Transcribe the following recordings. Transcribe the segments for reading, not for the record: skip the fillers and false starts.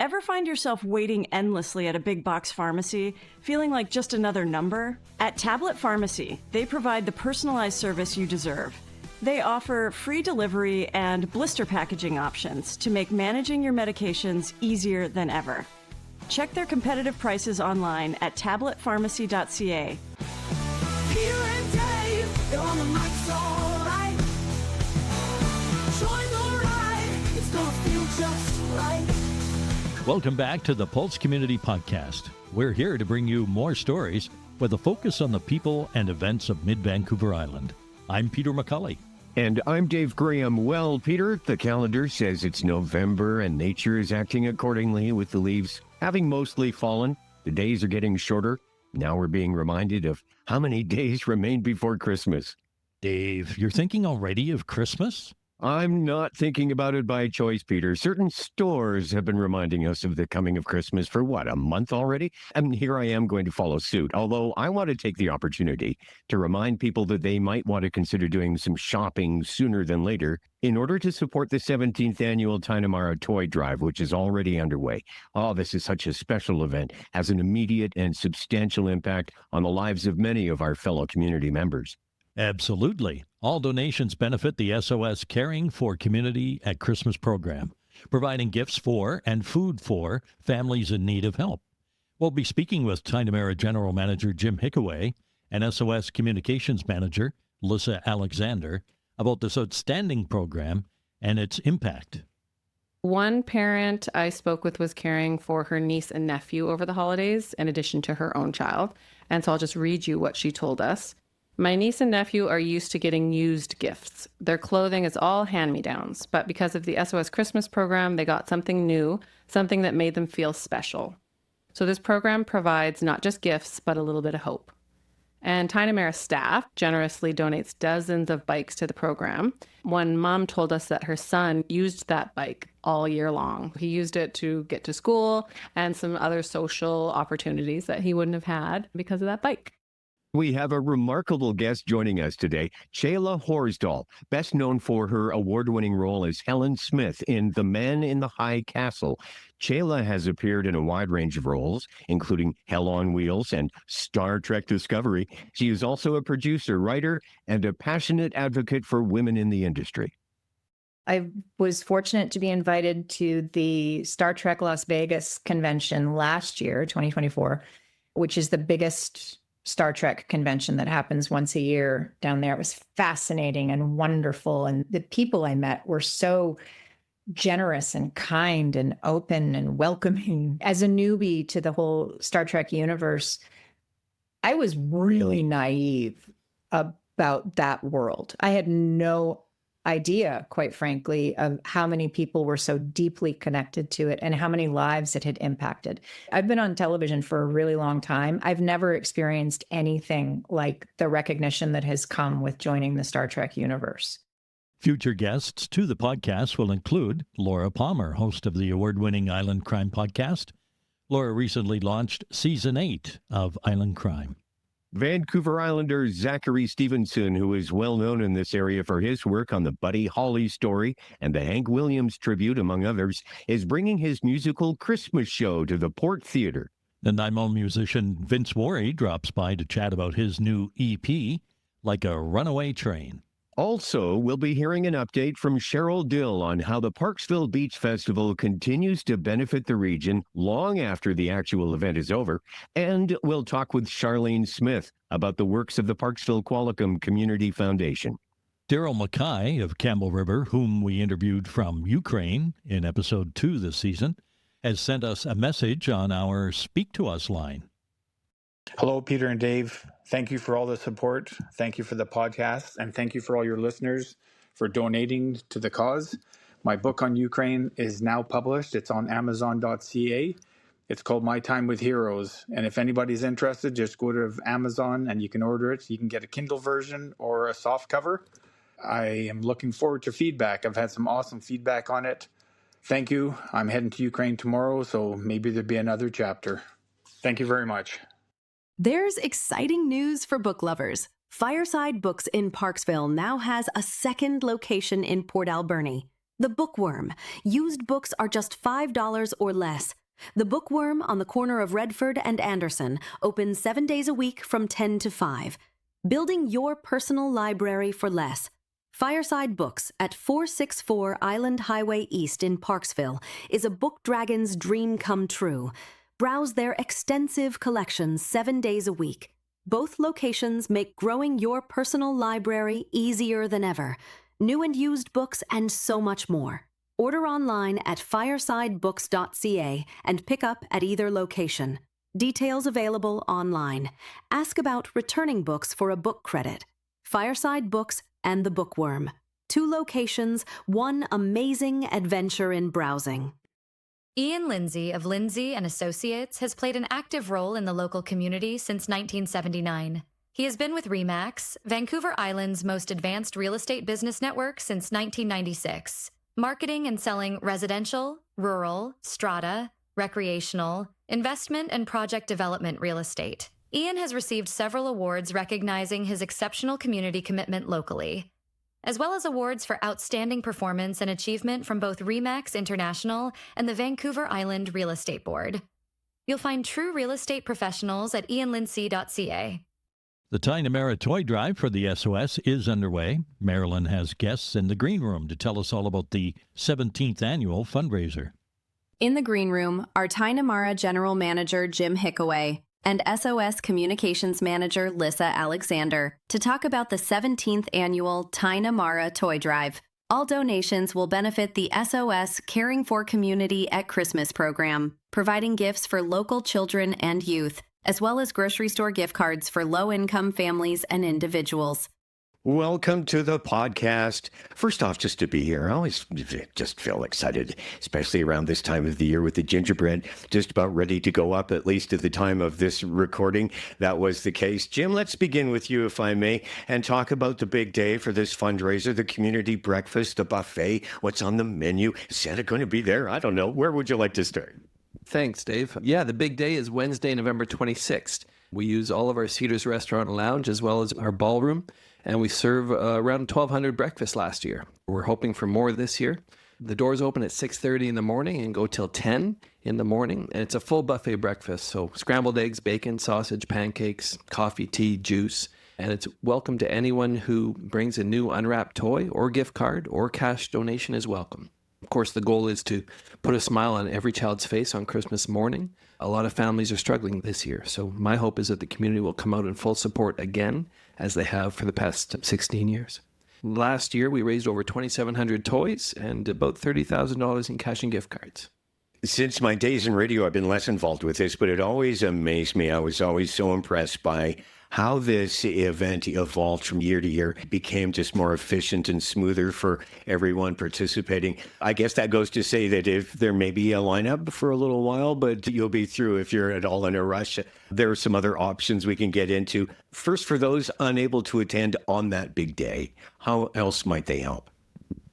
Ever find yourself waiting endlessly at a big box pharmacy, feeling like just another number? At Tablet Pharmacy, they provide the personalized service you deserve. They offer free delivery and blister packaging options to make managing your medications easier than ever. Check their competitive prices online at tabletpharmacy.ca. Peter and Dave, they're on the mic's alright. Join the ride, it's gonna feel just right. Welcome back to the Pulse Community Podcast. We're here to bring you more stories with a focus on the people and events of Mid-Vancouver Island. I'm Peter McCulley. And I'm Dave Graham. Well, Peter, the calendar says it's November and nature is acting accordingly with the leaves having mostly fallen. The days are getting shorter. Now we're being reminded of how many days remain before Christmas. Dave, you're thinking already of Christmas? I'm not thinking about it by choice, Peter. Certain stores have been reminding us of the coming of Christmas for, a month already? And here I am going to follow suit, although I want to take the opportunity to remind people that they might want to consider doing some shopping sooner than later in order to support the 17th annual Tigh-Na-Mara toy drive, which is already underway. Oh, this is such a special event, has an immediate and substantial impact on the lives of many of our fellow community members. Absolutely. All donations benefit the SOS Caring for Community at Christmas program, providing gifts for and food for families in need of help. We'll be speaking with Tigh-Na-Mara General Manager Jim Hickaway and SOS Communications Manager Lissa Alexander about this outstanding program and its impact. One parent I spoke with was caring for her niece and nephew over the holidays, in addition to her own child. And so I'll just read you what she told us. My niece and nephew are used to getting used gifts. Their clothing is all hand-me-downs, but because of the SOS Christmas program, they got something new, something that made them feel special. So this program provides not just gifts, but a little bit of hope. And Tigh-Na-Mara staff generously donates dozens of bikes to the program. One mom told us that her son used that bike all year long. He used it to get to school and some other social opportunities that he wouldn't have had because of that bike. We have a remarkable guest joining us today, Chelah Horsdal, best known for her award-winning role as Helen Smith in The Man in the High Castle. Chelah has appeared in a wide range of roles, including Hell on Wheels and Star Trek Discovery. She is also a producer, writer, and a passionate advocate for women in the industry. I was fortunate to be invited to the Star Trek Las Vegas convention last year, 2024, which is the biggest Star Trek convention that happens once a year down there. It was fascinating and wonderful. And the people I met were so generous and kind and open and welcoming. As a newbie to the whole Star Trek universe, I was really naive about that world. I had no idea, quite frankly, of how many people were so deeply connected to it and how many lives it had impacted. I've been on television for a really long time. I've never experienced anything like the recognition that has come with joining the Star Trek universe. Future guests to the podcast will include Laura Palmer, host of the award-winning Island Crime podcast. Laura recently launched Season 8 of Island Crime. Vancouver Islander Zachary Stevenson, who is well known in this area for his work on the Buddy Holly story and the Hank Williams tribute, among others, is bringing his musical Christmas show to the Port Theatre. The Nanaimo musician Vince Worry drops by to chat about his new EP, Like a Runaway Train. Also, we'll be hearing an update from Cheryl Dill on how the Parksville Beach Festival continues to benefit the region long after the actual event is over. And we'll talk with Charlene Smith about the works of the Parksville Qualicum Community Foundation. Daryl Mackay of Campbell River, whom we interviewed from Ukraine in episode 2 this season, has sent us a message on our Speak to Us line. Hello, Peter and Dave. Thank you for all the support. Thank you for the podcast. And thank you for all your listeners for donating to the cause. My book on Ukraine is now published. It's on Amazon.ca. It's called My Time with Heroes. And if anybody's interested, just go to Amazon and you can order it. You can get a Kindle version or a soft cover. I am looking forward to feedback. I've had some awesome feedback on it. Thank you. I'm heading to Ukraine tomorrow, so maybe there'll be another chapter. Thank you very much. There's exciting news for book lovers. Fireside Books in Parksville now has a second location in Port Alberni. The Bookworm. Used books are just $5 or less. The Bookworm on the corner of Redford and Anderson, open 7 days a week from 10 to 5. Building your personal library for less. Fireside Books at 464 Island Highway East in Parksville is a book dragon's dream come true. Browse their extensive collections 7 days a week. Both locations make growing your personal library easier than ever. New and used books and so much more. Order online at firesidebooks.ca and pick up at either location. Details available online. Ask about returning books for a book credit. Fireside Books and The Bookworm. 2 locations, one amazing adventure in browsing. Ian Lindsay of Lindsay and Associates has played an active role in the local community since 1979. He has been with RE/MAX, Vancouver Island's most advanced real estate business network, since 1996, marketing and selling residential, rural, strata, recreational, investment and project development real estate. Ian has received several awards recognizing his exceptional community commitment locally, as well as awards for outstanding performance and achievement from both RE/MAX International and the Vancouver Island Real Estate Board. You'll find true real estate professionals at ianlindsay.ca. The Tigh-Na-Mara toy drive for the SOS is underway. Marilyn has guests in the green room to tell us all about the 17th annual fundraiser. In the green room are Tigh-Na-Mara General Manager Jim Hickaway and SOS Communications Manager Lissa Alexander to talk about the 17th annual Tigh-Na-Mara toy drive. All donations will benefit the SOS Caring for Community at Christmas program, providing gifts for local children and youth, as well as grocery store gift cards for low-income families and individuals. Welcome to the podcast. First off, just to be here, I always just feel excited, especially around this time of the year with the gingerbread just about ready to go up, at least at the time of this recording. That was the case. Jim, let's begin with you, if I may, and talk about the big day for this fundraiser, the community breakfast, the buffet, what's on the menu. Is Santa going to be there? I don't know. Where would you like to start? Thanks, Dave. Yeah, the big day is Wednesday, November 26th. We use all of our Cedars Restaurant and Lounge as well as our ballroom, and we serve around 1,200 breakfasts last year. We're hoping for more this year. The doors open at 6:30 in the morning and go till 10 in the morning, and it's a full buffet breakfast, so scrambled eggs, bacon, sausage, pancakes, coffee, tea, juice, and it's welcome to anyone who brings a new unwrapped toy or gift card or cash donation is welcome. Of course, the goal is to put a smile on every child's face on Christmas morning. A lot of families are struggling this year, so my hope is that the community will come out in full support again, as they have for the past 16 years. Last year, we raised over 2,700 toys and about $30,000 in cash and gift cards. Since my days in radio, I've been less involved with this, but it always amazed me. I was always so impressed by how this event evolved from year to year, became just more efficient and smoother for everyone participating. I guess that goes to say that if there may be a lineup for a little while, but you'll be through if you're at all in a rush. There are some other options we can get into. First, for those unable to attend on that big day, how else might they help?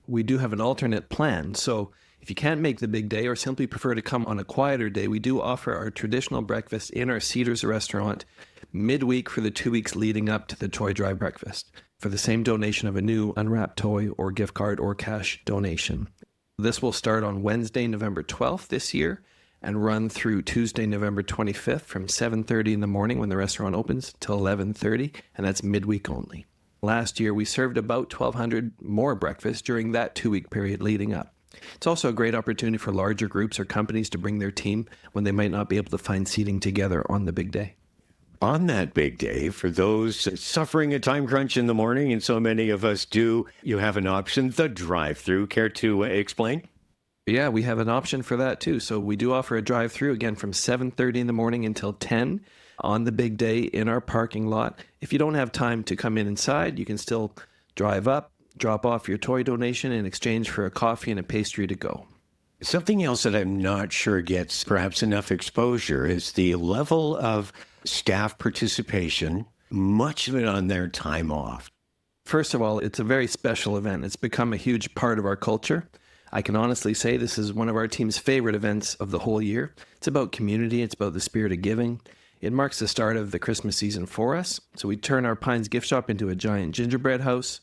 We do have an alternate plan, so if you can't make the big day or simply prefer to come on a quieter day, we do offer our traditional breakfast in our Cedars restaurant midweek for the 2 weeks leading up to the toy drive breakfast for the same donation of a new unwrapped toy or gift card or cash donation. This will start on Wednesday, November 12th this year and run through Tuesday, November 25th from 7:30 in the morning when the restaurant opens till 11:30, and that's midweek only. Last year, we served about 1,200 more breakfasts during that 2-week period leading up. It's also a great opportunity for larger groups or companies to bring their team when they might not be able to find seating together on the big day. On that big day, for those suffering a time crunch in the morning, and so many of us do, you have an option, the drive-through. Care to explain? Yeah, we have an option for that too. So we do offer a drive-through, again, from 7:30 in the morning until 10 on the big day in our parking lot. If you don't have time to come inside, you can still drive up, drop off your toy donation in exchange for a coffee and a pastry to go. Something else that I'm not sure gets perhaps enough exposure is the level of staff participation, much of it on their time off. First of all, it's a very special event. It's become a huge part of our culture. I can honestly say this is one of our team's favorite events of the whole year. It's about community. It's about the spirit of giving. It marks the start of the Christmas season for us. So we turn our Pines gift shop into a giant gingerbread house.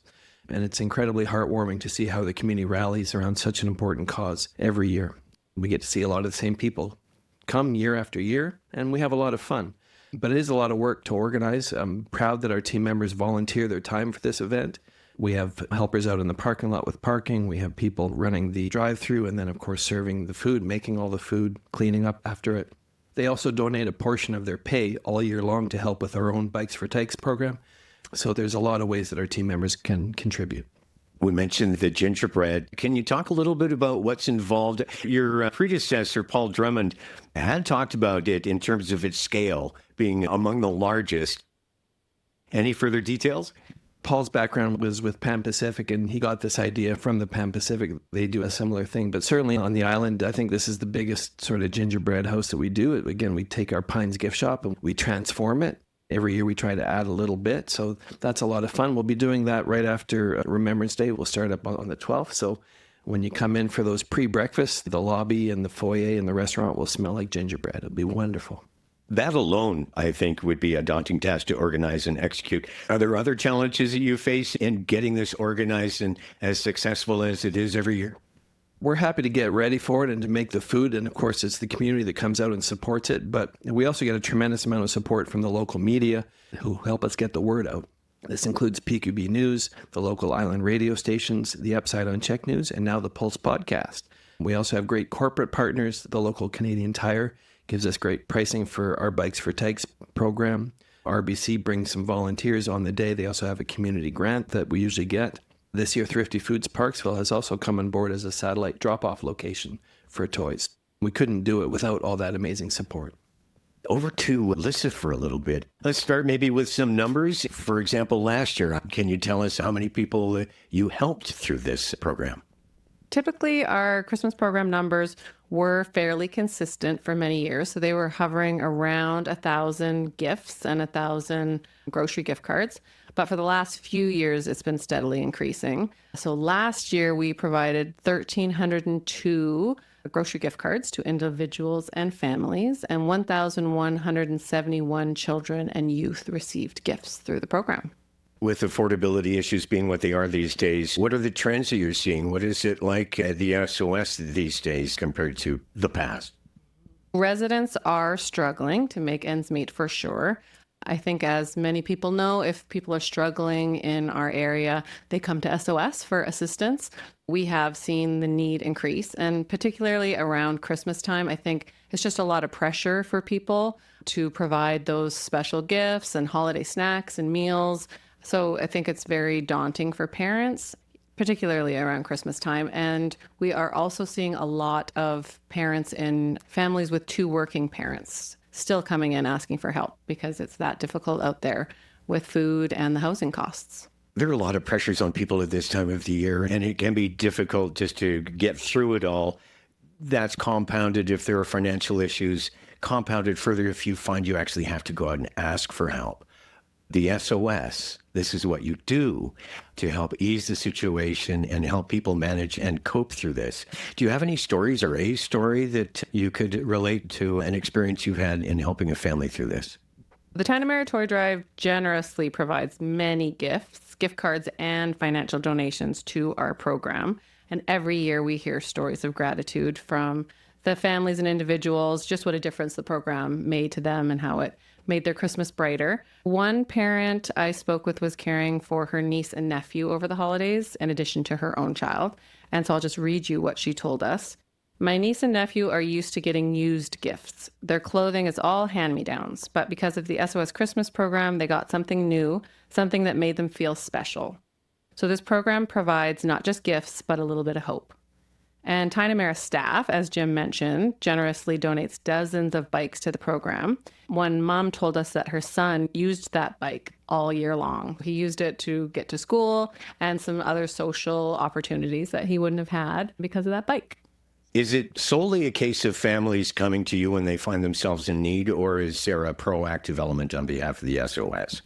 And it's incredibly heartwarming to see how the community rallies around such an important cause every year. We get to see a lot of the same people come year after year, and we have a lot of fun. But it is a lot of work to organize. I'm proud that our team members volunteer their time for this event. We have helpers out in the parking lot with parking. We have people running the drive-through and then, of course, serving the food, making all the food, cleaning up after it. They also donate a portion of their pay all year long to help with our own Bikes for Tykes program. So there's a lot of ways that our team members can contribute. We mentioned the gingerbread. Can you talk a little bit about what's involved? Your predecessor, Paul Drummond, had talked about it in terms of its scale being among the largest. Any further details? Paul's background was with Pan Pacific, and he got this idea from the Pan Pacific. They do a similar thing, but certainly on the island, I think this is the biggest sort of gingerbread house that we do. Again, we take our Pines gift shop and we transform it. Every year we try to add a little bit, so that's a lot of fun. We'll be doing that right after Remembrance Day. We'll start up on the 12th, so when you come in for those pre-breakfasts, the lobby and the foyer and the restaurant will smell like gingerbread. It'll be wonderful. That alone, I think, would be a daunting task to organize and execute. Are there other challenges that you face in getting this organized and as successful as it is every year? We're happy to get ready for it and to make the food. And of course, it's the community that comes out and supports it. But we also get a tremendous amount of support from the local media who help us get the word out. This includes PQB News, the local island radio stations, the Upside on Check News, and now the Pulse podcast. We also have great corporate partners. The local Canadian Tire gives us great pricing for our Bikes for Tykes program. RBC brings some volunteers on the day. They also have a community grant that we usually get. This year, Thrifty Foods Parksville has also come on board as a satellite drop-off location for toys. We couldn't do it without all that amazing support. Over to Lissa for a little bit. Let's start maybe with some numbers. For example, last year, can you tell us how many people you helped through this program? Typically, our Christmas program numbers were fairly consistent for many years. So they were hovering around 1,000 gifts and 1,000 grocery gift cards. But for the last few years, it's been steadily increasing. So last year, we provided 1,302 grocery gift cards to individuals and families, and 1,171 children and youth received gifts through the program. With affordability issues being what they are these days, what are the trends that you're seeing? What is it like at the SOS these days compared to the past? Residents are struggling to make ends meet for sure. I think as many people know, if people are struggling in our area, they come to SOS for assistance. We have seen the need increase, and particularly around Christmas time, I think it's just a lot of pressure for people to provide those special gifts and holiday snacks and meals. So I think it's very daunting for parents, particularly around Christmas time. And we are also seeing a lot of parents in families with two working parents still coming in asking for help because it's that difficult out there with food and the housing costs. There are a lot of pressures on people at this time of the year, and it can be difficult just to get through it all. That's compounded if there are financial issues, compounded further if you find you actually have to go out and ask for help. The SOS, this is what you do to help ease the situation and help people manage and cope through this. Do you have any stories or a story that you could relate to an experience you've had in helping a family through this? The Tigh-Na-Mara Toy Drive generously provides many gifts, gift cards, and financial donations to our program. And every year we hear stories of gratitude from the families and individuals, just what a difference the program made to them and how it made their Christmas brighter. One parent I spoke with was caring for her niece and nephew over the holidays, in addition to her own child. And so I'll just read you what she told us. My niece and nephew are used to getting used gifts. Their clothing is all hand-me-downs, but because of the SOS Christmas program, they got something new, something that made them feel special. So this program provides not just gifts, but a little bit of hope. And Tigh-Na-Mara staff, as Jim mentioned, generously donates dozens of bikes to the program. One mom told us that her son used that bike all year long. He used it to get to school and some other social opportunities that he wouldn't have had because of that bike. Is it solely a case of families coming to you when they find themselves in need, or is there a proactive element on behalf of the SOS?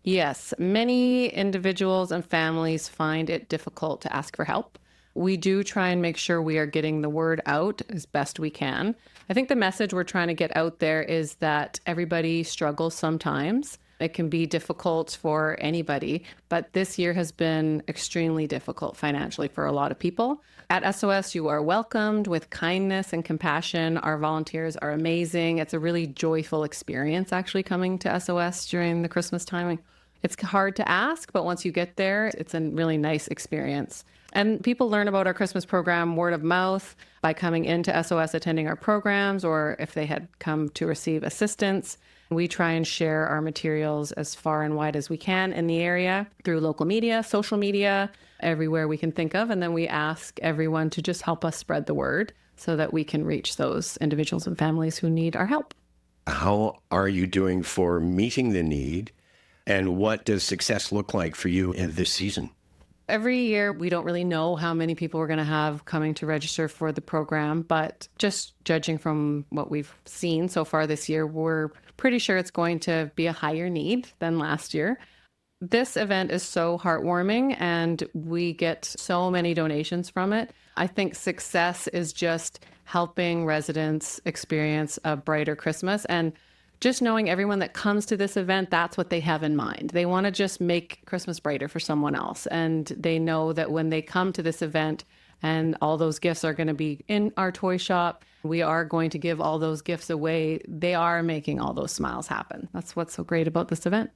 Yes, many individuals and families find it difficult to ask for help. We do try and make sure we are getting the word out as best we can. I think the message we're trying to get out there is that everybody struggles sometimes. It can be difficult for anybody, but this year has been extremely difficult financially for a lot of people. At SOS, you are welcomed with kindness and compassion. Our volunteers are amazing. It's a really joyful experience actually coming to SOS during the Christmas timing. It's hard to ask, but once you get there, it's a really nice experience. And people learn about our Christmas program word of mouth by coming into SOS, attending our programs, or if they had come to receive assistance. We try and share our materials as far and wide as we can in the area through local media, social media, everywhere we can think of. And then we ask everyone to just help us spread the word so that we can reach those individuals and families who need our help. How are you doing for meeting the need? And what does success look like for you in this season? Every year, we don't really know how many people we're going to have coming to register for the program, but just judging from what we've seen so far this year, we're pretty sure it's going to be a higher need than last year. This event is so heartwarming and we get so many donations from it. I think success is just helping residents experience a brighter Christmas, and just knowing everyone that comes to this event, that's what they have in mind. They want to just make Christmas brighter for someone else. And they know that when they come to this event and all those gifts are going to be in our toy shop, we are going to give all those gifts away. They are making all those smiles happen. That's what's so great about this event.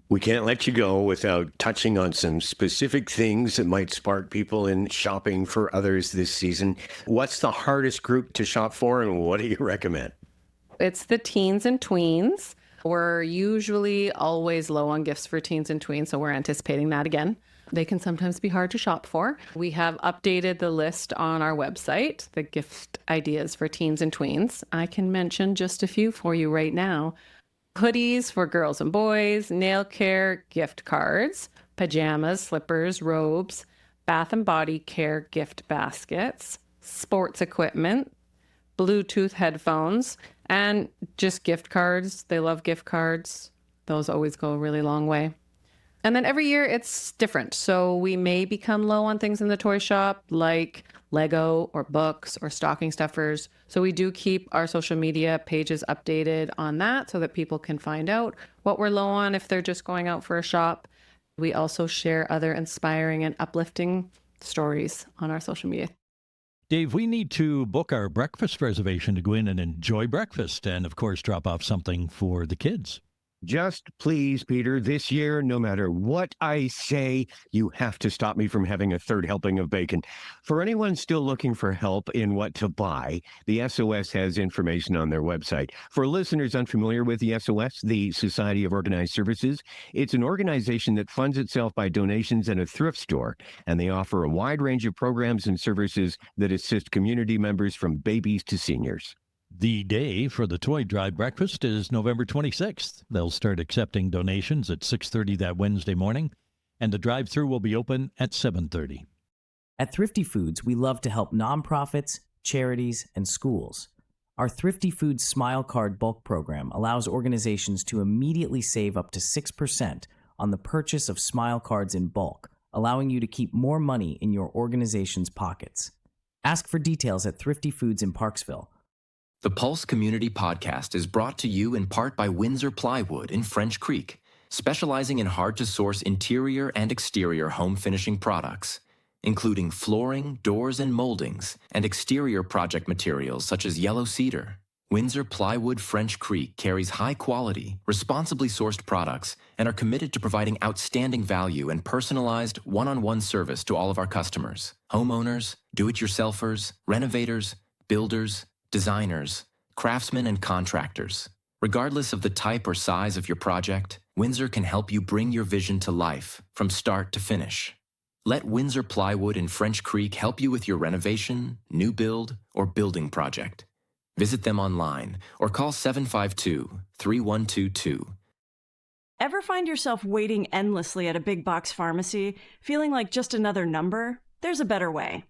We can't let you go without touching on some specific things that might spark people in shopping for others this season. What's the hardest group to shop for, and what do you recommend? It's the teens and tweens. We're usually always low on gifts for teens and tweens, so we're anticipating that again. They can sometimes be hard to shop for. We have updated the list on our website, the gift ideas for teens and tweens. I can mention just a few for you right now. Hoodies for girls and boys, nail care gift cards, pajamas, slippers, robes, bath and body care gift baskets, sports equipment, Bluetooth headphones, and just gift cards. They love gift cards. Those always go a really long way. And then every year it's different. So we may become low on things in the toy shop like Lego or books or stocking stuffers. So we do keep our social media pages updated on that so that people can find out what we're low on if they're just going out for a shop. We also share other inspiring and uplifting stories on our social media. Dave, we need to book our breakfast reservation to go in and enjoy breakfast and, of course, drop off something for the kids. Just please, Peter, this year, no matter what I say, you have to stop me from having a third helping of bacon. For anyone still looking for help in what to buy, the SOS has information on their website. For listeners unfamiliar with the SOS, the Society of Organized Services, it's an organization that funds itself by donations and a thrift store, and they offer a wide range of programs and services that assist community members from babies to seniors. The day for the toy drive breakfast is November 26th. They'll start accepting donations at 6:30 that Wednesday morning, and the drive-thru will be open at 7:30. At Thrifty Foods, we love to help nonprofits, charities, and schools. Our Thrifty Foods Smile Card bulk program allows organizations to immediately save up to 6% on the purchase of Smile Cards in bulk, allowing you to keep more money in your organization's pockets. Ask for details at Thrifty Foods in Parksville. The Pulse Community Podcast is brought to you in part by Windsor Plywood in French Creek, specializing in hard-to-source interior and exterior home finishing products, including flooring, doors, and moldings, and exterior project materials such as yellow cedar. Windsor Plywood French Creek carries high-quality, responsibly sourced products and are committed to providing outstanding value and personalized, one-on-one service to all of our customers, homeowners, do-it-yourselfers, renovators, builders, designers, craftsmen, and contractors. Regardless of the type or size of your project, Windsor can help you bring your vision to life from start to finish. Let Windsor Plywood in French Creek help you with your renovation, new build, or building project. Visit them online or call 752-3122. Ever find yourself waiting endlessly at a big box pharmacy, feeling like just another number? There's a better way.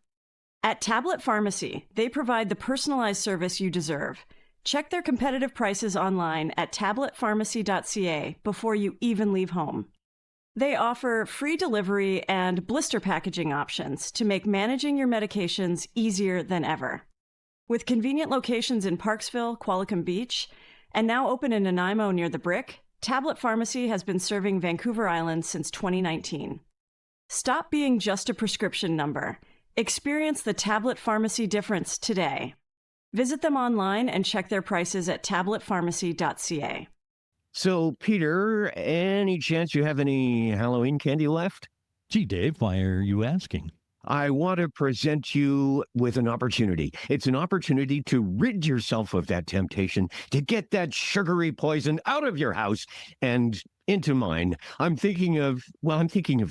At Tablet Pharmacy, they provide the personalized service you deserve. Check their competitive prices online at tabletpharmacy.ca before you even leave home. They offer free delivery and blister packaging options to make managing your medications easier than ever. With convenient locations in Parksville, Qualicum Beach, and now open in Nanaimo near the Brick, Tablet Pharmacy has been serving Vancouver Island since 2019. Stop being just a prescription number. Experience the Tablet Pharmacy difference today. Visit them online and check their prices at tabletpharmacy.ca. So, Peter, any chance you have any Halloween candy left? Gee, Dave, why are you asking? I want to present you with an opportunity. It's an opportunity to rid yourself of that temptation, to get that sugary poison out of your house and into mine. I'm thinking of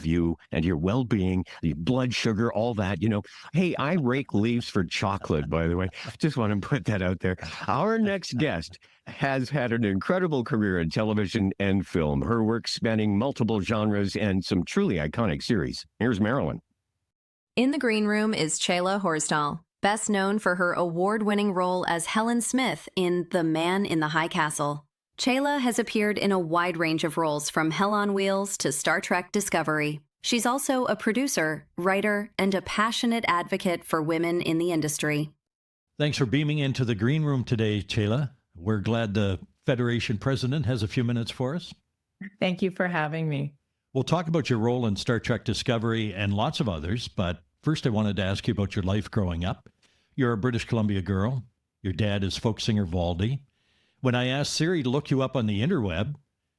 you and your well-being, your blood sugar, all that, Hey, I rake leaves for chocolate, by the way. Just want to put that out there. Our next guest has had an incredible career in television and film, her work spanning multiple genres and some truly iconic series. Here's Marilyn. In the green room is Chelah Horsdal, best known for her award-winning role as Helen Smith in The Man in the High Castle. Chelah has appeared in a wide range of roles from Hell on Wheels to Star Trek Discovery. She's also a producer, writer, and a passionate advocate for women in the industry. Thanks for beaming into the green room today, Chelah. We're glad the Federation president has a few minutes for us. Thank you for having me. We'll talk about your role in Star Trek Discovery and lots of others, but first I wanted to ask you about your life growing up. You're a British Columbia girl. Your dad is folk singer Valdy. When I asked Siri to look you up on the interweb,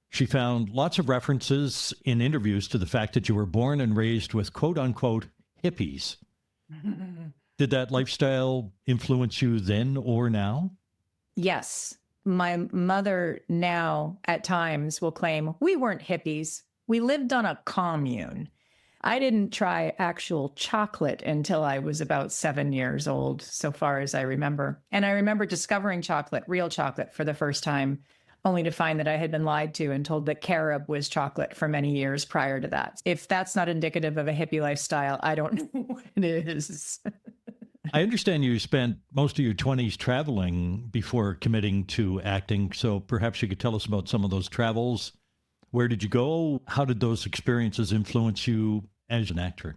she found lots of references in interviews to the fact that you were born and raised with quote-unquote hippies. Did that lifestyle influence you then or now? Yes. My mother now at times will claim we weren't hippies. We lived on a commune. I didn't try actual chocolate until I was about 7 years old, so far as I remember. And I remember discovering chocolate, real chocolate, for the first time, only to find that I had been lied to and told that carob was chocolate for many years prior to that. If that's not indicative of a hippie lifestyle, I don't know what it is. I understand you spent most of your 20s traveling before committing to acting, so perhaps you could tell us about some of those travels. Where did you go? How did those experiences influence you as an actor?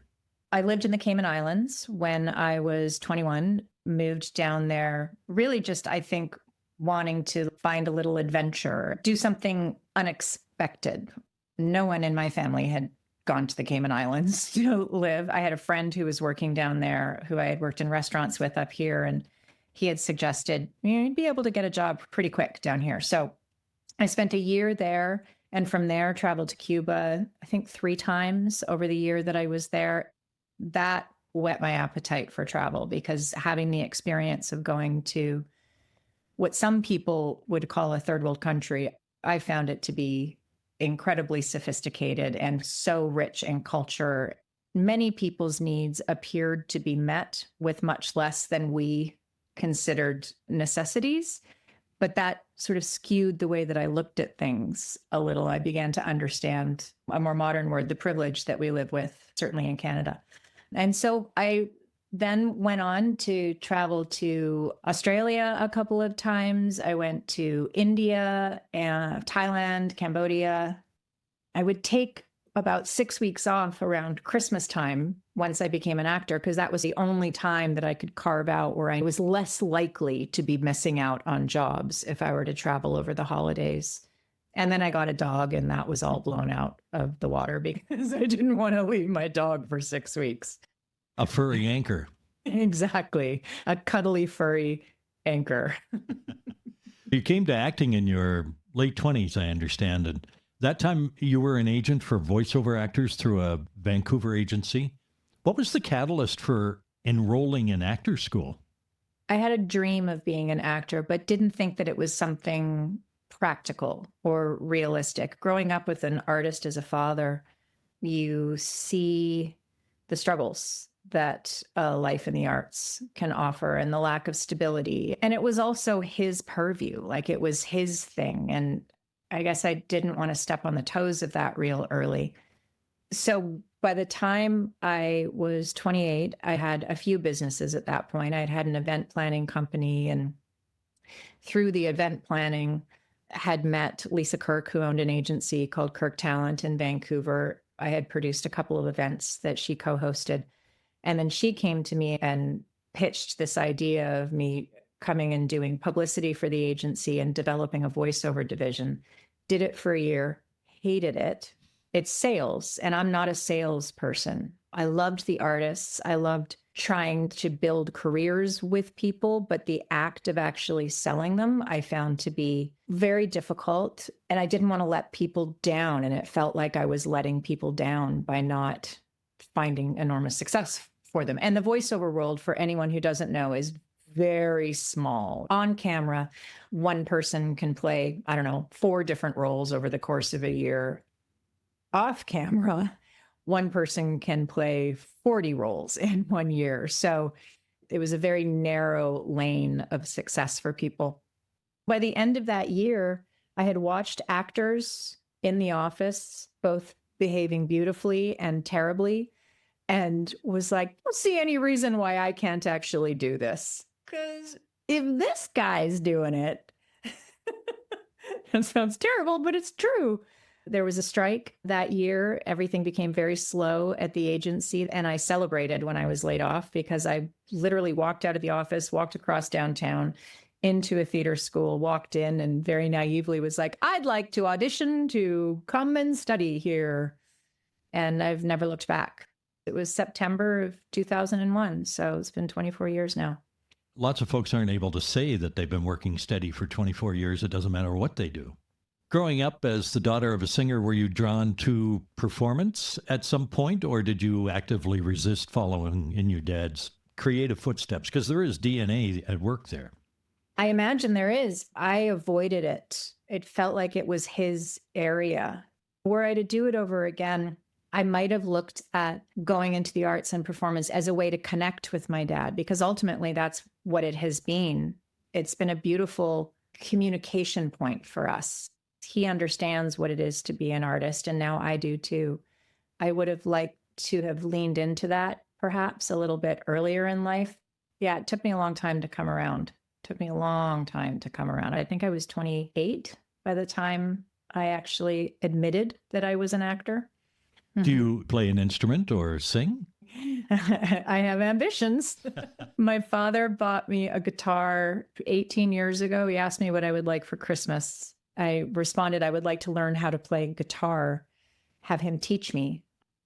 I lived in the Cayman Islands when I was 21, moved down there, really just, I think, wanting to find a little adventure, do something unexpected. No one in my family had gone to the Cayman Islands to live. I had a friend who was working down there who I had worked in restaurants with up here, and he had suggested you'd be able to get a job pretty quick down here. So I spent a year there. And from there, traveled to Cuba, I think 3 times over the year that I was there. That whet my appetite for travel, because having the experience of going to what some people would call a third world country, I found it to be incredibly sophisticated and so rich in culture. Many people's needs appeared to be met with much less than we considered necessities. But that sort of skewed the way that I looked at things a little. I began to understand, a more modern word, the privilege that we live with, certainly in Canada. And so I then went on to travel to Australia a couple of times. I went to India and Thailand, Cambodia. I would take about 6 weeks off around Christmas time once I became an actor, because that was the only time that I could carve out where I was less likely to be missing out on jobs if I were to travel over the holidays. And then I got a dog, and that was all blown out of the water because I didn't want to leave my dog for 6 weeks. A furry anchor. Exactly. A cuddly, furry anchor. You came to acting in your late 20s, I understand. And that time you were an agent for voiceover actors through a Vancouver agency. What was the catalyst for enrolling in actor school? I had a dream of being an actor, but didn't think that it was something practical or realistic. Growing up with an artist as a father, you see the struggles that life in the arts can offer and the lack of stability. And it was also his purview, like it was his thing. And I guess I didn't want to step on the toes of that real early. So by the time I was 28, I had a few businesses at that point. I had an event planning company, and through the event planning, had met Lisa Kirk, who owned an agency called Kirk Talent in Vancouver. I had produced a couple of events that she co-hosted. And then she came to me and pitched this idea of me coming and doing publicity for the agency and developing a voiceover division. Did it for a year, hated it. It's sales, and I'm not a salesperson. I loved the artists. I loved trying to build careers with people, but the act of actually selling them I found to be very difficult. And I didn't want to let people down. And it felt like I was letting people down by not finding enormous success for them. And the voiceover world, for anyone who doesn't know, is very small. On camera, one person can play, I don't know, 4 different roles over the course of a year. Off camera, one person can play 40 roles in 1 year. So it was a very narrow lane of success for people. By the end of that year, I had watched actors in the office, both behaving beautifully and terribly, and was like, I don't see any reason why I can't actually do this. Because if this guy's doing it, that sounds terrible, but it's true. There was a strike that year. Everything became very slow at the agency. And I celebrated when I was laid off because I literally walked out of the office, walked across downtown into a theater school, walked in and very naively was like, I'd like to audition to come and study here. And I've never looked back. It was September of 2001. So it's been 24 years now. Lots of folks aren't able to say that they've been working steady for 24 years. It doesn't matter what they do. Growing up as the daughter of a singer, were you drawn to performance at some point, or did you actively resist following in your dad's creative footsteps? Because there is DNA at work there. I imagine there is. I avoided it. It felt like it was his area. Were I to do it over again, I might have looked at going into the arts and performance as a way to connect with my dad, because ultimately that's what it has been. It's been a beautiful communication point for us. He understands what it is to be an artist, and now I do too. I would have liked to have leaned into that perhaps a little bit earlier in life. Yeah, it took me a long time to come around. I think I was 28 by the time I actually admitted that I was an actor. Do you play an instrument or sing? I have ambitions. My father bought me a guitar 18 years ago. He asked me what I would like for Christmas. I responded, I would like to learn how to play guitar, have him teach me.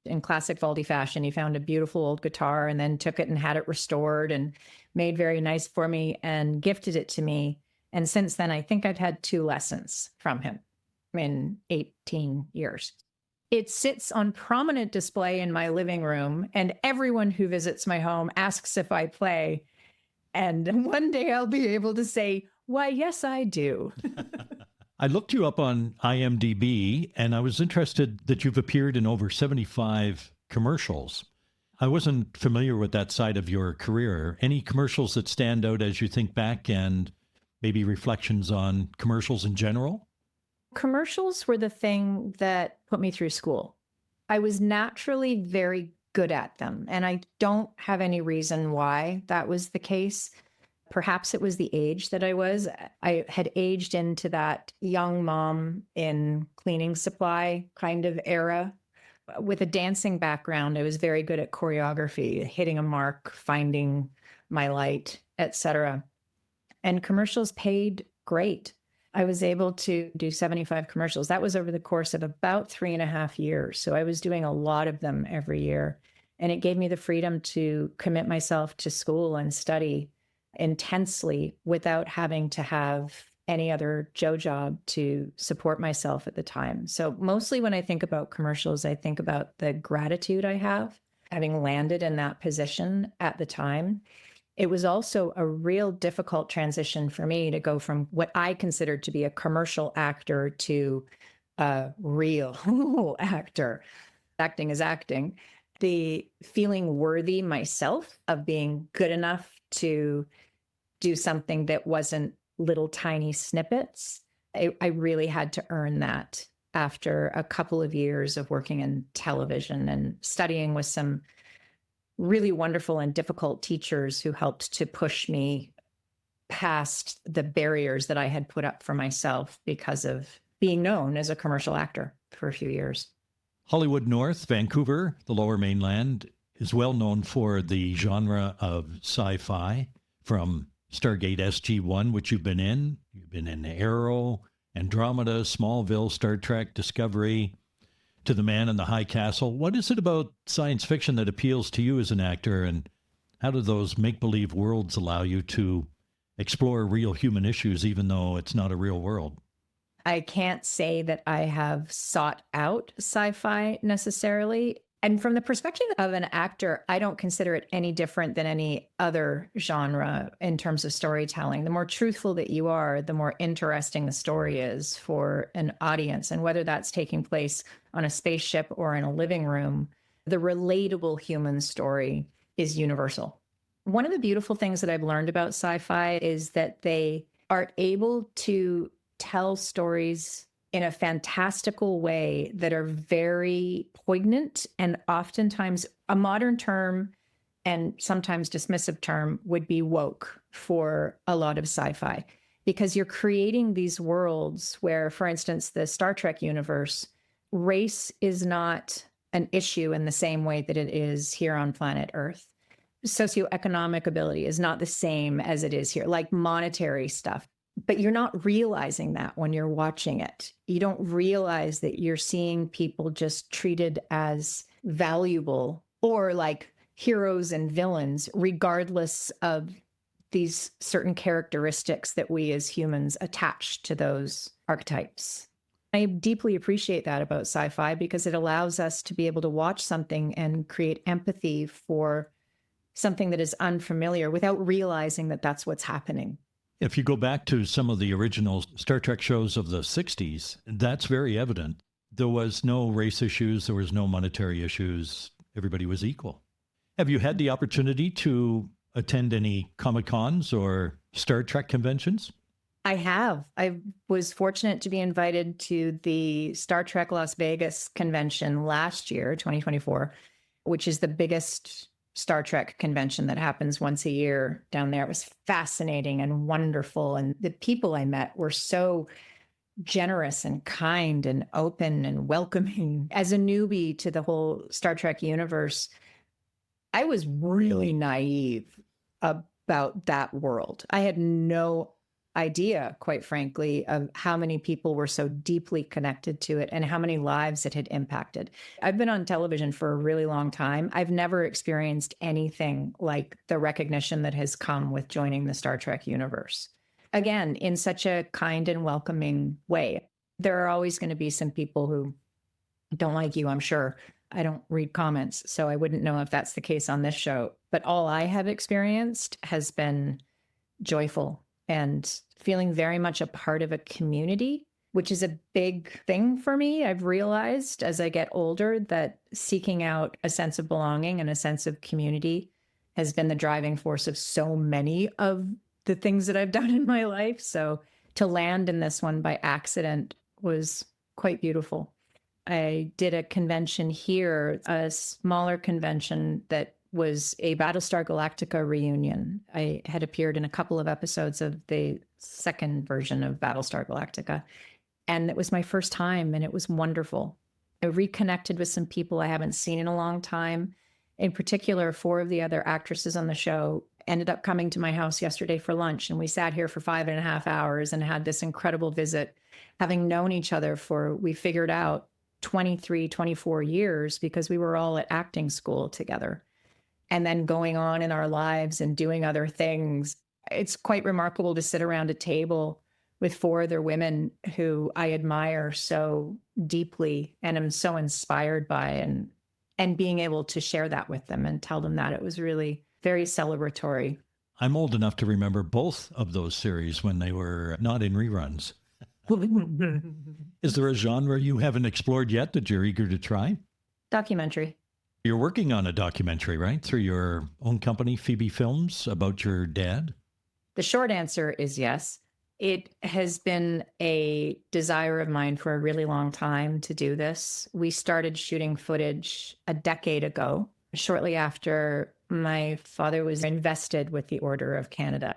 In classic Valdy fashion, he found a beautiful old guitar and then took it and had it restored and made very nice for me and gifted it to me. And since then, I think I've had 2 lessons from him in 18 years. It sits on prominent display in my living room, and everyone who visits my home asks if I play. And one day I'll be able to say, why, yes, I do. I looked you up on IMDb, and I was interested that you've appeared in over 75 commercials. I wasn't familiar with that side of your career. Any commercials that stand out as you think back, and maybe reflections on commercials in general? Commercials were the thing that put me through school. I was naturally very good at them, and I don't have any reason why that was the case. Perhaps it was the age that I was. I had aged into that young mom in cleaning supply kind of era. With a dancing background, I was very good at choreography, hitting a mark, finding my light, etc. And commercials paid great. I was able to do 75 commercials. That was over the course of about 3.5 years. So I was doing a lot of them every year. And it gave me the freedom to commit myself to school and study intensely without having to have any other job to support myself at the time. So mostly when I think about commercials, I think about the gratitude I have having landed in that position at the time. It was also a real difficult transition for me to go from what I considered to be a commercial actor to a real actor. Acting is acting. The feeling worthy myself of being good enough to do something that wasn't little tiny snippets. I really had to earn that after a couple of years of working in television and studying with some really wonderful and difficult teachers who helped to push me past the barriers that I had put up for myself because of being known as a commercial actor for a few years. Hollywood North, Vancouver, the Lower Mainland, is well known for the genre of sci-fi, from Stargate SG-1, which you've been in Arrow, Andromeda, Smallville, Star Trek, Discovery, to The Man in the High Castle. What is it about science fiction that appeals to you as an actor, and how do those make-believe worlds allow you to explore real human issues even though it's not a real world? I can't say that I have sought out sci-fi necessarily. And from the perspective of an actor, I don't consider it any different than any other genre in terms of storytelling. The more truthful that you are, the more interesting the story is for an audience. And whether that's taking place on a spaceship or in a living room, the relatable human story is universal. One of the beautiful things that I've learned about sci-fi is that they are able to tell stories in a fantastical way that are very poignant, and oftentimes a modern term and sometimes dismissive term would be woke for a lot of sci-fi, because you're creating these worlds where, for instance, the Star Trek universe, race is not an issue in the same way that it is here on planet Earth. Socioeconomic ability is not the same as it is here, like monetary stuff. But you're not realizing that when you're watching it. You don't realize that you're seeing people just treated as valuable or like heroes and villains, regardless of these certain characteristics that we as humans attach to those archetypes. I deeply appreciate that about sci-fi because it allows us to be able to watch something and create empathy for something that is unfamiliar without realizing that that's what's happening. If you go back to some of the original Star Trek shows of the 60s, that's very evident. There was no race issues. There was no monetary issues. Everybody was equal. Have you had the opportunity to attend any Comic-Cons or Star Trek conventions? I have. I was fortunate to be invited to the Star Trek Las Vegas convention last year, 2024, which is the biggest Star Trek convention that happens once a year down there. It was fascinating and wonderful. And the people I met were so generous and kind and open and welcoming. As a newbie to the whole Star Trek universe, I was really naive about that world. I had no idea, quite frankly, of how many people were so deeply connected to it and how many lives it had impacted. I've been on television for a really long time. I've never experienced anything like the recognition that has come with joining the Star Trek universe. Again, in such a kind and welcoming way. There are always going to be some people who don't like you, I'm sure. I don't read comments, so I wouldn't know if that's the case on this show. But all I have experienced has been joyful and feeling very much a part of a community, which is a big thing for me. I've realized as I get older that seeking out a sense of belonging and a sense of community has been the driving force of so many of the things that I've done in my life. So to land in this one by accident was quite beautiful. I did a convention here, a smaller convention that was a Battlestar Galactica reunion. I had appeared in a couple of episodes of the second version of Battlestar Galactica, and it was my first time, and it was wonderful. I reconnected with some people I haven't seen in a long time. In particular, 4 of the other actresses on the show ended up coming to my house yesterday for lunch, and we sat here for 5.5 hours and had this incredible visit, having known each other for, we figured out, 23, 24 years because we were all at acting school together. And then going on in our lives and doing other things. It's quite remarkable to sit around a table with 4 other women who I admire so deeply and am so inspired by, and being able to share that with them and tell them that. It was really very celebratory. I'm old enough to remember both of those series when they were not in reruns. Is there a genre you haven't explored yet that you're eager to try? Documentary. You're working on a documentary, right? Through your own company, Phoebe Films, about your dad? The short answer is yes. It has been a desire of mine for a really long time to do this. We started shooting footage a decade ago, shortly after my father was invested with the Order of Canada.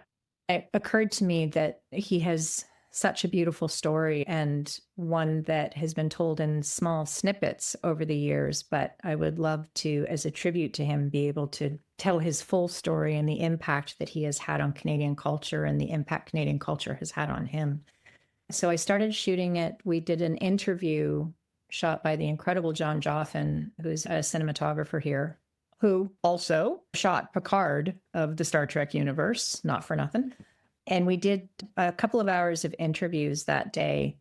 It occurred to me that he has such a beautiful story, and one that has been told in small snippets over the years, but I would love to, as a tribute to him, be able to tell his full story and the impact that he has had on Canadian culture and the impact Canadian culture has had on him. So I started shooting it. We did an interview shot by the incredible John Joffin, who's a cinematographer here, who also shot Picard of the Star Trek universe, not for nothing. And we did a couple of hours of interviews that day.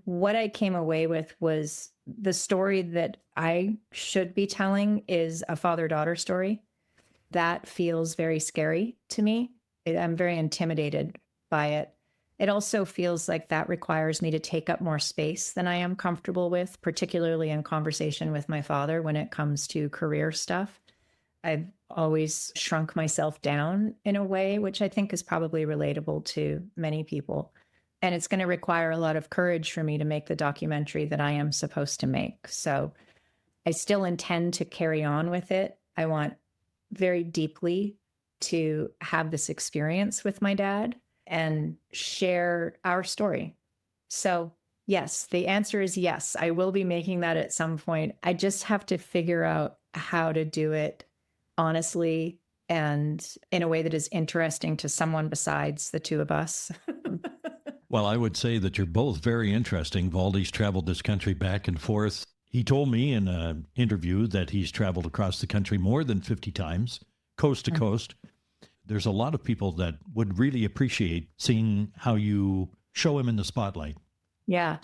What I came away with was the story that I should be telling is a father-daughter story. That feels very scary to me. I'm very intimidated by it. It also feels like that requires me to take up more space than I am comfortable with, particularly in conversation with my father when it comes to career stuff. I've always shrunk myself down in a way, which I think is probably relatable to many people. And it's going to require a lot of courage for me to make the documentary that I am supposed to make. So I still intend to carry on with it. I want very deeply to have this experience with my dad and share our story. So yes, the answer is yes. I will be making that at some point. I just have to figure out how to do it honestly and in a way that is interesting to someone besides the two of us. Well, I would say that you're both very interesting. Valdy's traveled this country back and forth. He told me in an interview that he's traveled across the country more than 50 times, coast to coast. There's a lot of people that would really appreciate seeing how you show him in the spotlight. Yeah.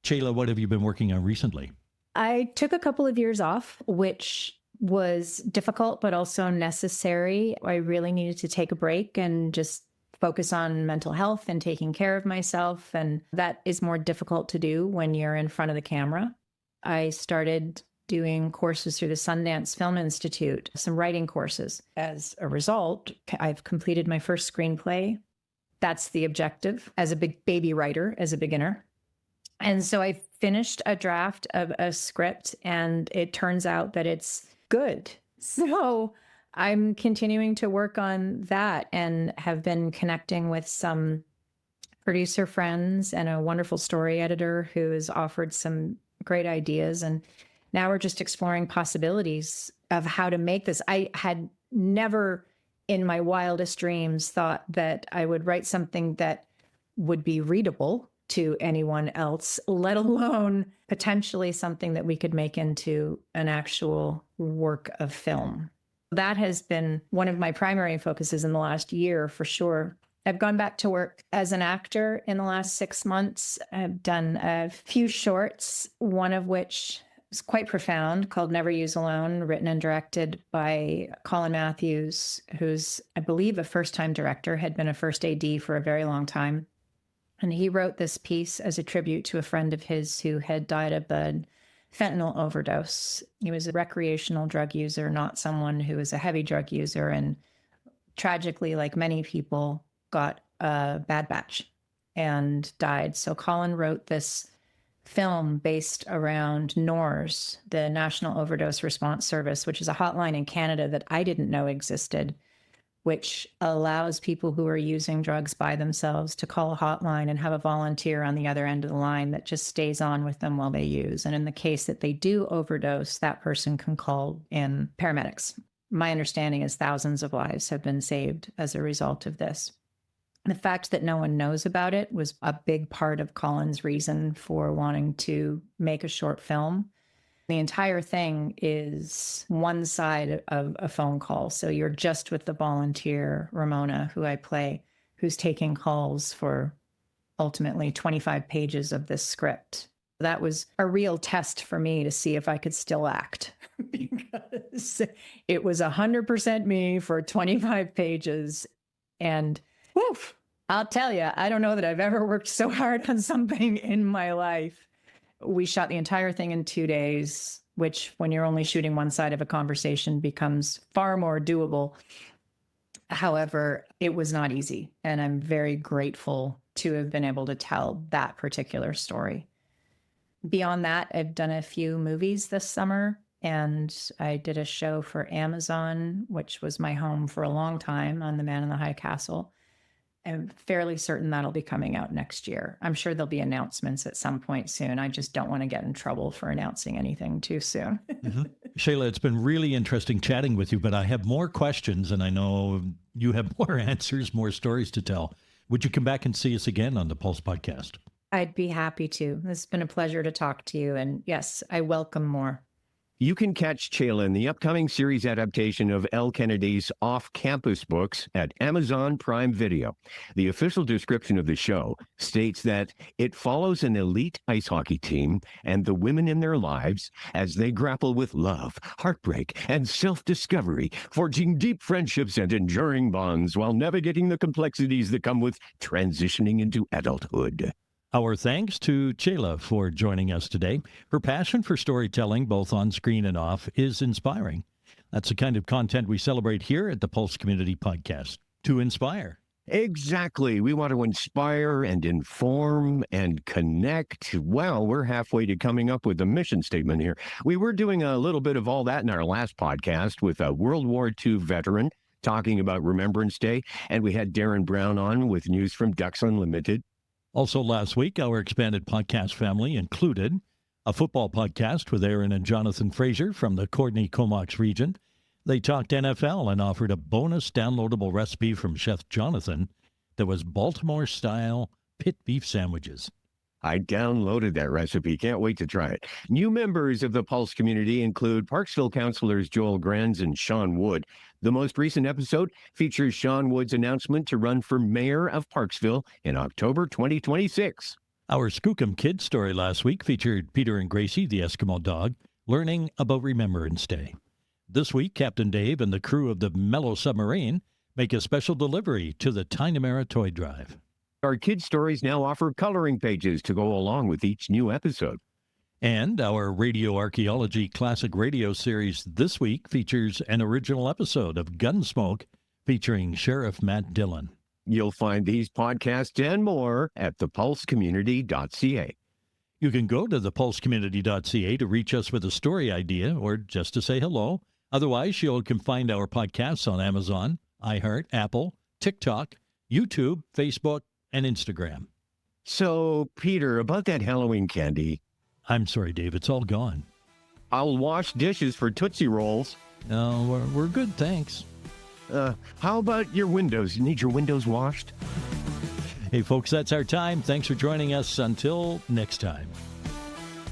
Chelah, what have you been working on recently? I took a couple of years off, which was difficult, but also necessary. I really needed to take a break and just focus on mental health and taking care of myself. And that is more difficult to do when you're in front of the camera. I started doing courses through the Sundance Film Institute, some writing courses. As a result, I've completed my first screenplay. That's the objective as a big baby writer, as a beginner. And so I finished a draft of a script, and it turns out that it's good. So I'm continuing to work on that and have been connecting with some producer friends and a wonderful story editor who has offered some great ideas. And now we're just exploring possibilities of how to make this. I had never in my wildest dreams thought that I would write something that would be readable to anyone else, let alone potentially something that we could make into an actual work of film. That has been one of my primary focuses in the last year, for sure. I've gone back to work as an actor in the last 6 months. I've done a few shorts, one of which is quite profound, called Never Use Alone, written and directed by Colin Matthews, who's, I believe, a first-time director, had been a first AD for a very long time. And he wrote this piece as a tribute to a friend of his who had died of a fentanyl overdose. He was a recreational drug user, not someone who was a heavy drug user, and tragically, like many people, got a bad batch and died. So Colin wrote this film based around NORS, the National Overdose Response Service, which is a hotline in Canada that I didn't know existed, which allows people who are using drugs by themselves to call a hotline and have a volunteer on the other end of the line that just stays on with them while they use. And in the case that they do overdose, that person can call in paramedics. My understanding is thousands of lives have been saved as a result of this. The fact that no one knows about it was a big part of Colin's reason for wanting to make a short film. The entire thing is one side of a phone call. So you're just with the volunteer, Ramona, who I play, who's taking calls for ultimately 25 pages of this script. That was a real test for me to see if I could still act, because it was 100% me for 25 pages. And woof, I'll tell you, I don't know that I've ever worked so hard on something in my life. We shot the entire thing in 2 days, which when you're only shooting one side of a conversation becomes far more doable. However, it was not easy, and I'm very grateful to have been able to tell that particular story. Beyond that, I've done a few movies this summer, and I did a show for Amazon, which was my home for a long time, on The Man in the High Castle. I'm fairly certain that'll be coming out next year. I'm sure there'll be announcements at some point soon. I just don't want to get in trouble for announcing anything too soon. Chelah, it's been really interesting chatting with you, but I have more questions, and I know you have more answers, more stories to tell. Would you come back and see us again on the Pulse podcast? I'd be happy to. It's been a pleasure to talk to you. And yes, I welcome more. You can catch Chelah in the upcoming series adaptation of L. Kennedy's Off-Campus books at Amazon Prime Video. The official description of the show states that it follows an elite ice hockey team and the women in their lives as they grapple with love, heartbreak, and self-discovery, forging deep friendships and enduring bonds while navigating the complexities that come with transitioning into adulthood. Our thanks to Chelah for joining us today. Her passion for storytelling, both on screen and off, is inspiring. That's the kind of content we celebrate here at the Pulse Community Podcast, to inspire. Exactly. We want to inspire and inform and connect. Well, we're halfway to coming up with a mission statement here. We were doing a little bit of all that in our last podcast with a World War II veteran talking about Remembrance Day, and we had Darren Brown on with news from Ducks Unlimited. Also last week, our expanded podcast family included a football podcast with Aaron and Jonathan Fraser from the Courtenay-Comox region. They talked NFL and offered a bonus downloadable recipe from Chef Jonathan that was Baltimore-style pit beef sandwiches. I downloaded that recipe. Can't wait to try it. New members of the Pulse community include Parksville councilors Joel Granz and Sean Wood. The most recent episode features Sean Wood's announcement to run for mayor of Parksville in October 2026. Our Skookum Kids story last week featured Peter and Gracie, the Eskimo dog, learning about Remembrance Day. This week, Captain Dave and the crew of the Mellow Submarine make a special delivery to the Tigh-Na-Mara toy drive. Our kids' stories now offer coloring pages to go along with each new episode. And our Radio Archaeology Classic Radio series this week features an original episode of Gunsmoke featuring Sheriff Matt Dillon. You'll find these podcasts and more at thepulsecommunity.ca. You can go to thepulsecommunity.ca to reach us with a story idea or just to say hello. Otherwise, you can find our podcasts on Amazon, iHeart, Apple, TikTok, YouTube, Facebook, and Instagram. So, Peter, about that Halloween candy. I'm sorry, Dave, it's all gone. I'll wash dishes for Tootsie Rolls. No, we're good, thanks. How about your windows? You need your windows washed? Hey, folks, that's our time. Thanks for joining us. Until next time.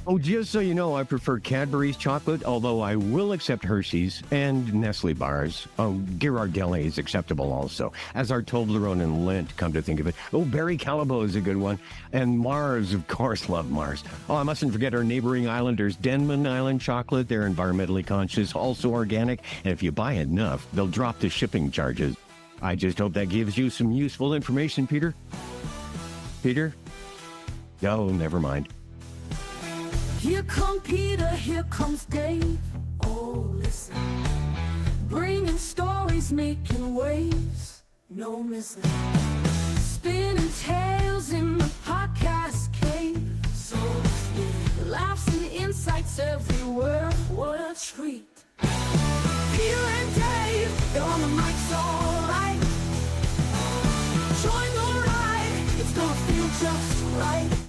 Oh, just so you know, I prefer Cadbury's chocolate, although I will accept Hershey's and Nestle bars. Oh, Ghirardelli is acceptable also, as are Toblerone and Lindt, come to think of it. Oh, Berry Callebaut is a good one. And Mars, of course, love Mars. Oh, I mustn't forget our neighboring islanders, Denman Island chocolate. They're environmentally conscious, also organic. And if you buy enough, they'll drop the shipping charges. I just hope that gives you some useful information, Peter. Peter? Oh, never mind. Here come Peter, here comes Dave. Oh, listen. Bringing stories, making waves. No missing. Spinning tales in the podcast cave. So sweet. Laughs and insights everywhere. What a treat. Peter and Dave, they're on the mics all night. Join the ride, it's gonna feel just right.